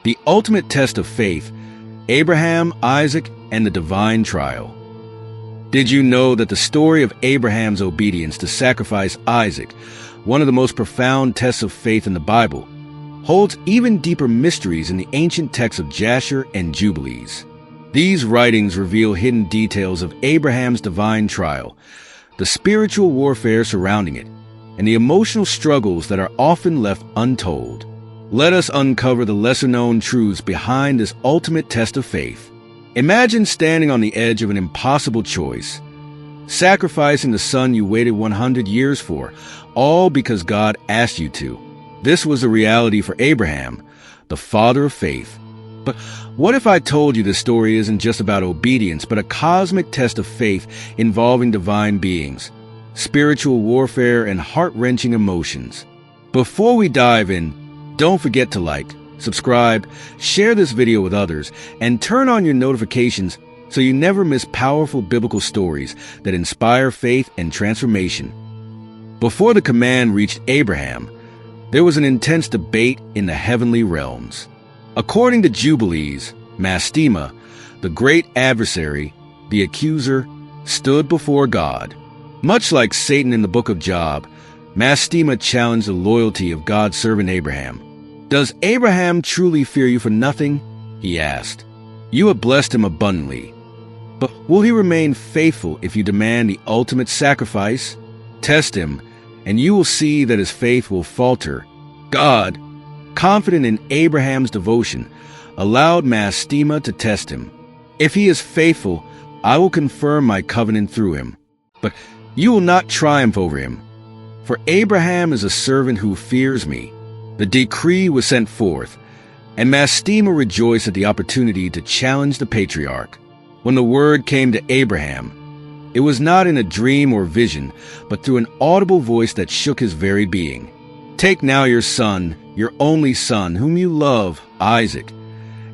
The ultimate test of faith, Abraham, Isaac, and the divine trial. Did you know that the story of Abraham's obedience to sacrifice Isaac, one of the most profound tests of faith in the Bible, holds even deeper mysteries in the ancient texts of Jasher and Jubilees? These writings reveal hidden details of Abraham's divine trial, the spiritual warfare surrounding it, and the emotional struggles that are often left untold. Let us uncover the lesser-known truths behind this ultimate test of faith. Imagine standing on the edge of an impossible choice, sacrificing the son you waited 100 years for, all because God asked you to. This was a reality for Abraham, the father of faith. But what if I told you this story isn't just about obedience, but a cosmic test of faith involving divine beings, spiritual warfare, and heart-wrenching emotions? Before we dive in, don't forget to like, subscribe, share this video with others, and turn on your notifications so you never miss powerful biblical stories that inspire faith and transformation. Before the command reached Abraham, there was an intense debate in the heavenly realms. According to Jubilees, Mastema, the great adversary, the accuser, stood before God. Much like Satan in the Book of Job, Mastema challenged the loyalty of God's servant Abraham. "Does Abraham truly fear you for nothing?" he asked. "You have blessed him abundantly. But will he remain faithful if you demand the ultimate sacrifice? Test him, and you will see that his faith will falter." God, confident in Abraham's devotion, allowed Mastema to test him. "If he is faithful, I will confirm my covenant through him. But you will not triumph over him. For Abraham is a servant who fears me." The decree was sent forth, and Mastema rejoiced at the opportunity to challenge the patriarch. When the word came to Abraham, it was not in a dream or vision, but through an audible voice that shook his very being. "Take now your son, your only son, whom you love, Isaac,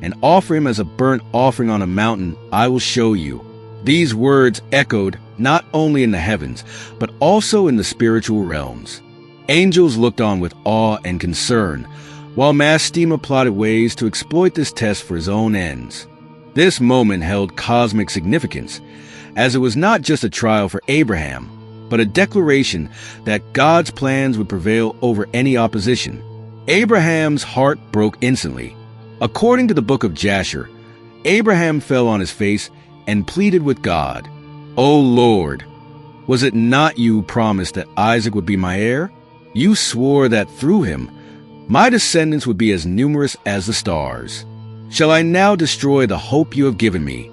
and offer him as a burnt offering on a mountain I will show you." These words echoed not only in the heavens, but also in the spiritual realms. Angels looked on with awe and concern, while Mastema plotted ways to exploit this test for his own ends. This moment held cosmic significance, as it was not just a trial for Abraham, but a declaration that God's plans would prevail over any opposition. Abraham's heart broke instantly. According to the Book of Jasher, Abraham fell on his face and pleaded with God, "O Lord, was it not you who promised that Isaac would be my heir? You swore that through him, my descendants would be as numerous as the stars. Shall I now destroy the hope you have given me?"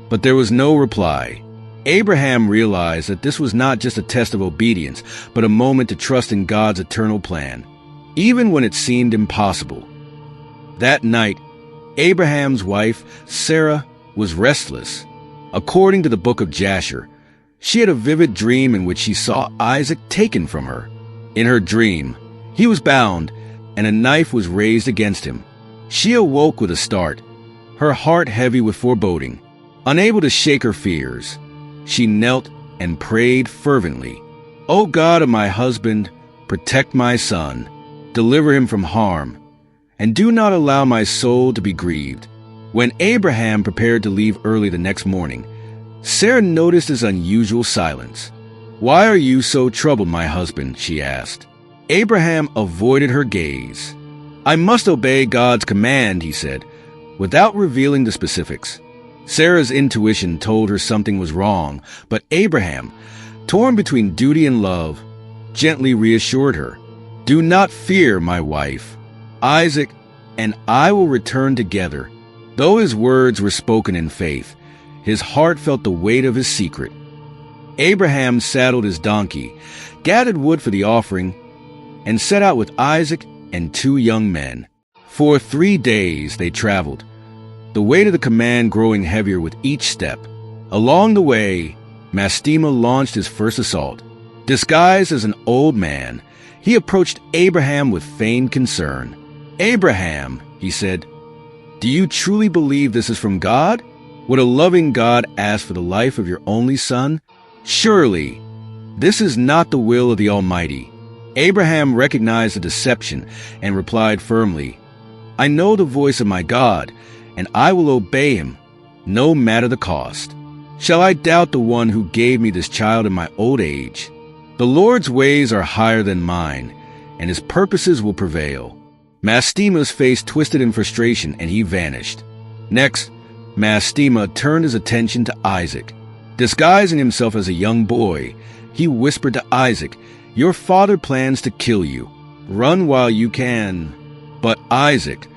But there was no reply. Abraham realized that this was not just a test of obedience, but a moment to trust in God's eternal plan, even when it seemed impossible. That night, Abraham's wife, Sarah, was restless. According to the Book of Jasher, she had a vivid dream in which she saw Isaac taken from her. In her dream, he was bound, and a knife was raised against him. She awoke with a start, her heart heavy with foreboding. Unable to shake her fears, she knelt and prayed fervently. "O God of my husband, protect my son, deliver him from harm, and do not allow my soul to be grieved." When Abraham prepared to leave early the next morning, Sarah noticed his unusual silence. "Why are you so troubled, my husband?" she asked. Abraham avoided her gaze. "I must obey God's command," he said, without revealing the specifics. Sarah's intuition told her something was wrong, but Abraham, torn between duty and love, gently reassured her. "Do not fear, my wife. Isaac and I will return together." Though his words were spoken in faith, his heart felt the weight of his secret. Abraham saddled his donkey, gathered wood for the offering, and set out with Isaac and 2 young men. For 3 days they traveled, the weight of the command growing heavier with each step. Along the way, Mastema launched his first assault. Disguised as an old man, he approached Abraham with feigned concern. "Abraham," he said, "do you truly believe this is from God? Would a loving God ask for the life of your only son? Surely, this is not the will of the Almighty." Abraham recognized the deception and replied firmly, I know the voice of my God, and I will obey him, no matter the cost. Shall I doubt the one who gave me this child in my old age? The Lord's ways are higher than mine, and his purposes will prevail." Mastema's face twisted in frustration, and he vanished. Next, Mastema turned his attention to Isaac. Disguising himself as a young boy, he whispered to Isaac, "Your father plans to kill you. Run while you can." But Isaac,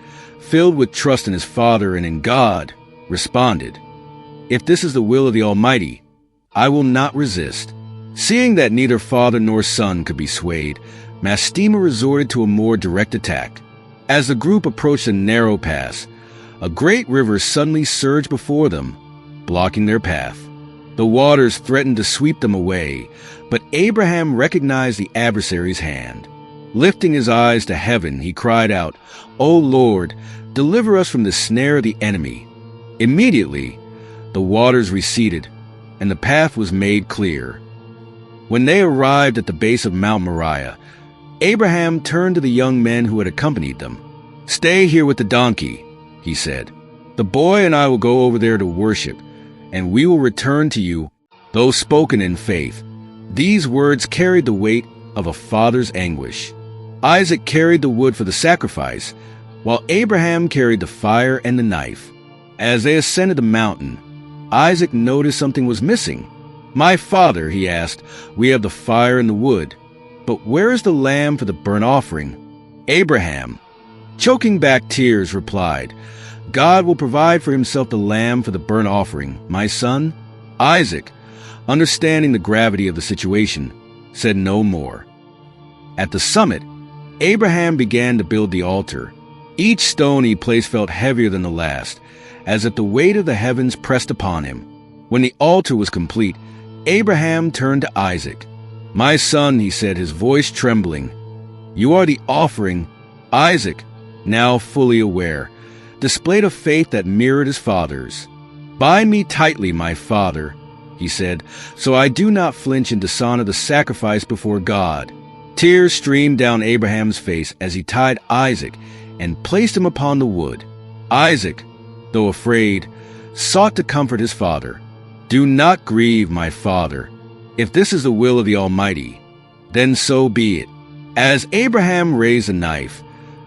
filled with trust in his father and in God, responded, "If this is the will of the Almighty, I will not resist." Seeing that neither father nor son could be swayed, Mastema resorted to a more direct attack. As the group approached a narrow pass, a great river suddenly surged before them, blocking their path. The waters threatened to sweep them away, but Abraham recognized the adversary's hand. Lifting his eyes to heaven, he cried out, "O Lord, deliver us from the snare of the enemy." Immediately, the waters receded, and the path was made clear. When they arrived at the base of Mount Moriah, Abraham turned to the young men who had accompanied them. "Stay here with the donkey," he said. "The boy and I will go over there to worship, and we will return to you." Though spoken in faith, these words carried the weight of a father's anguish. Isaac carried the wood for the sacrifice, while Abraham carried the fire and the knife. As they ascended the mountain, Isaac noticed something was missing. "My father," he asked, "we have the fire and the wood, but where is the lamb for the burnt offering?" Abraham, choking back tears, replied, "God will provide for himself the lamb for the burnt offering, my son." Isaac, understanding the gravity of the situation, said no more. At the summit, Abraham began to build the altar. Each stone he placed felt heavier than the last, as if the weight of the heavens pressed upon him. When the altar was complete, Abraham turned to Isaac. "My son," he said, his voice trembling, "you are the offering." Isaac, now fully aware, displayed a faith that mirrored his father's. "Bind me tightly, my father," he said, "so I do not flinch and dishonor the sacrifice before God." Tears streamed down Abraham's face as he tied Isaac and placed him upon the wood. Isaac, though afraid, sought to comfort his father. "Do not grieve, my father. If this is the will of the Almighty, then so be it." As Abraham raised the knife,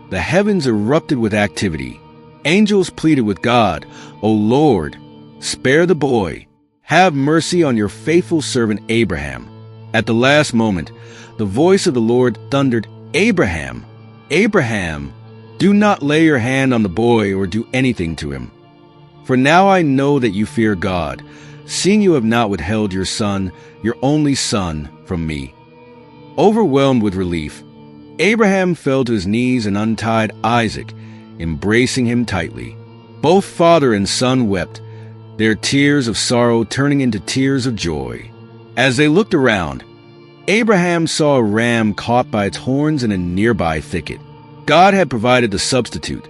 the heavens erupted with activity. Angels pleaded with God, "O Lord, spare the boy. Have mercy on your faithful servant Abraham." At the last moment, the voice of the Lord thundered, "Abraham, Abraham, do not lay your hand on the boy or do anything to him. For now I know that you fear God, seeing you have not withheld your son, your only son, from me." Overwhelmed with relief, Abraham fell to his knees and untied Isaac, embracing him tightly. Both father and son wept, their tears of sorrow turning into tears of joy. As they looked around, Abraham saw a ram caught by its horns in a nearby thicket. God had provided the substitute,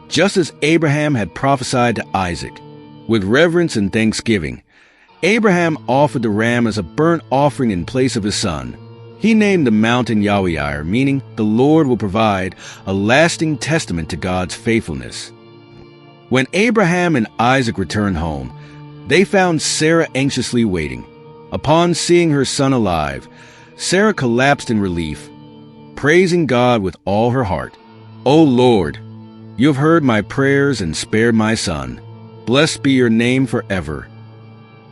just as Abraham had prophesied to Isaac. With reverence and thanksgiving, Abraham offered the ram as a burnt offering in place of his son. He named the mountain Yahweh, meaning the Lord will provide, a lasting testament to God's faithfulness. When Abraham and Isaac returned home, they found Sarah anxiously waiting. Upon seeing her son alive, Sarah collapsed in relief, praising God with all her heart. "O Lord, you have heard my prayers and spared my son. Blessed be your name forever."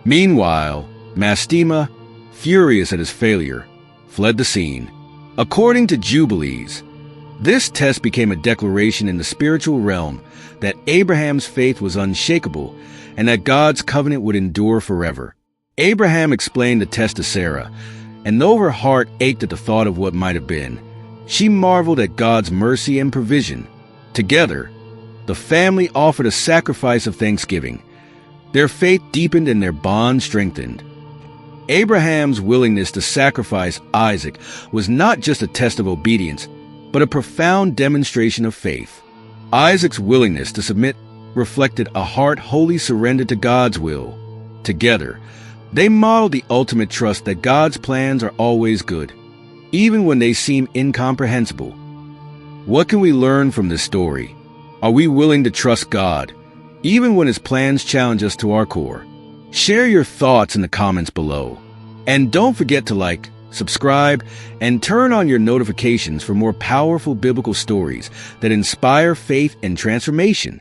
Meanwhile, Mastema, furious at his failure, fled the scene. According to Jubilees, this test became a declaration in the spiritual realm that Abraham's faith was unshakable and that God's covenant would endure forever. Abraham explained the test to Sarah, and though her heart ached at the thought of what might have been, she marveled at God's mercy and provision. Together, the family offered a sacrifice of thanksgiving. Their faith deepened and their bond strengthened. Abraham's willingness to sacrifice Isaac was not just a test of obedience, but a profound demonstration of faith. Isaac's willingness to submit reflected a heart wholly surrendered to God's will. Together, they modeled the ultimate trust that God's plans are always good, even when they seem incomprehensible. What can we learn from this story? Are we willing to trust God, even when His plans challenge us to our core? Share your thoughts in the comments below. And don't forget to like, subscribe, and turn on your notifications for more powerful biblical stories that inspire faith and transformation.